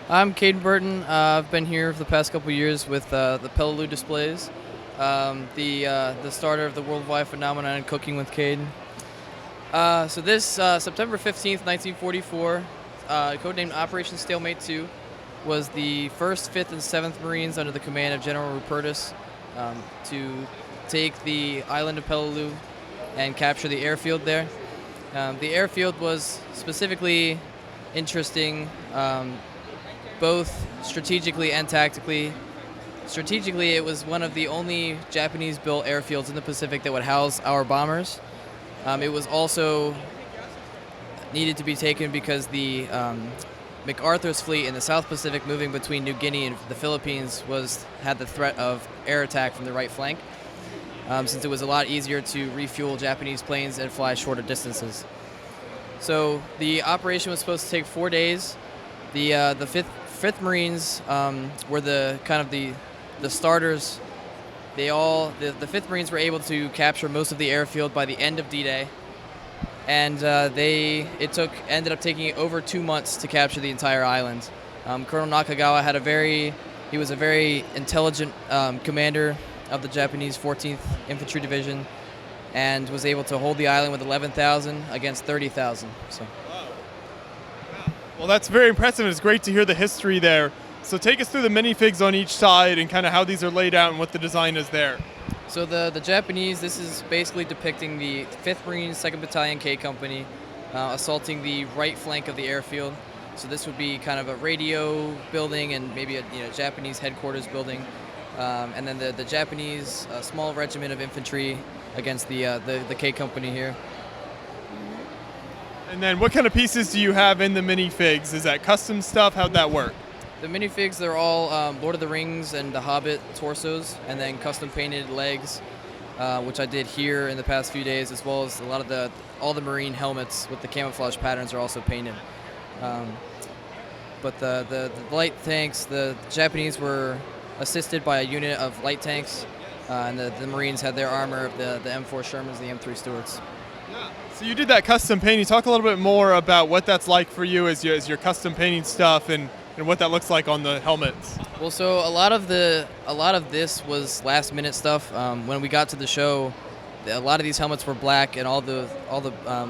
I'm Caden Burton. I've been here for the past couple years with the Peleliu displays, the starter of the worldwide phenomenon Cooking with Caden. So this September 15th, 1944, codenamed Operation Stalemate 2, was the 1st, 5th, and 7th Marines under the command of General Rupertus to take the island of Peleliu and capture the airfield there. The airfield was specifically interesting, both strategically and tactically. Strategically, it was one of the only Japanese-built airfields in the Pacific that would house our bombers. It was also needed to be taken because the MacArthur's fleet in the South Pacific, moving between New Guinea and the Philippines, had the threat of air attack from the right flank, since it was a lot easier to refuel Japanese planes and fly shorter distances. So the operation was supposed to take 4 days. The 5th Marines were the starters. The 5th Marines were able to capture most of the airfield by the end of D-Day, and ended up taking over 2 months to capture the entire island. Colonel Nakagawa he was a very intelligent commander of the Japanese 14th Infantry Division, and was able to hold the island with 11,000 against 30,000. So. Well, that's very impressive. It's great to hear the history there. So take us through the minifigs on each side and kind of how these are laid out and what the design is there. So the Japanese, this is basically depicting the 5th Marines, 2nd Battalion K Company, assaulting the right flank of the airfield. So this would be kind of a radio building and maybe a Japanese headquarters building. And then the Japanese small regiment of infantry against the K Company here. And then what kind of pieces do you have in the minifigs? Is that custom stuff? How'd that work? The minifigs, they're all Lord of the Rings and The Hobbit torsos, and then custom painted legs, which I did here in the past few days, as well as all the Marine helmets with the camouflage patterns are also painted. But the light tanks, the Japanese were assisted by a unit of light tanks, and the Marines had their armor of the M4 Shermans and the M3 Stuarts. Yeah. So you did that custom painting. Talk a little bit more about what that's like for you as your custom painting stuff and what that looks like on the helmets. Well, so a lot of this was last minute stuff. When we got to the show, a lot of these helmets were black, and all the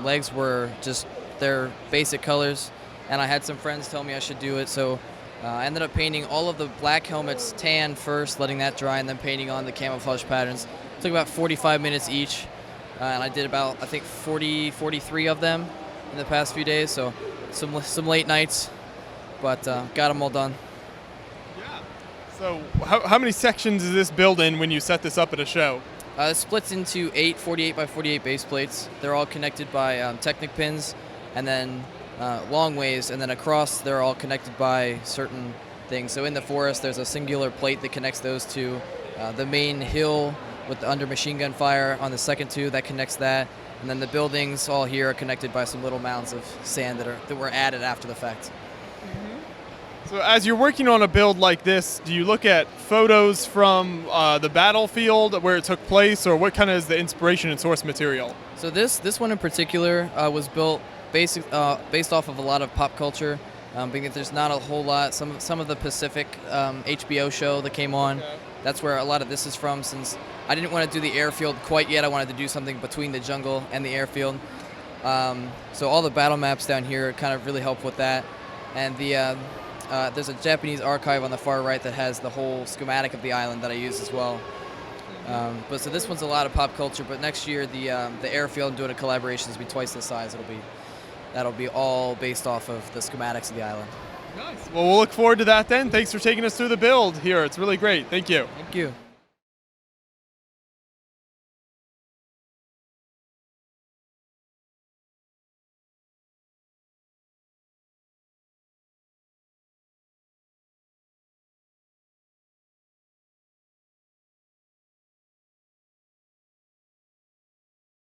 legs were just their basic colors. And I had some friends tell me I should do it, so I ended up painting all of the black helmets tan first, letting that dry, and then painting on the camouflage patterns. It took about 45 minutes each, and I did about, I think, 43 of them in the past few days. So some late nights, but got them all done. Yeah. So how many sections is this build in when you set this up at a show? It splits into 8 48 by 48 base plates. They're all connected by Technic pins, and then long ways, and then across they're all connected by certain things. So in the forest, there's a singular plate that connects those two. The main hill with the under machine gun fire on the second two, that connects that. And then the buildings all here are connected by some little mounds of sand that were added after the fact. So as you're working on a build like this, do you look at photos from the battlefield where it took place, or what kind of is the inspiration and source material? So this one in particular was built based off of a lot of pop culture, because there's not a whole lot. Some of the Pacific HBO show that came on, that's where a lot of this is from. Since I didn't want to do the airfield quite yet, I wanted to do something between the jungle and the airfield. So all the battle maps down here kind of really help with that. And there's a Japanese archive on the far right that has the whole schematic of the island that I use as well. But so this one's a lot of pop culture. But next year the airfield, I'm doing a collaboration, will be twice the size. That'll be all based off of the schematics of the island. Nice. Well, we'll look forward to that then. Thanks for taking us through the build here. It's really great. Thank you. Thank you.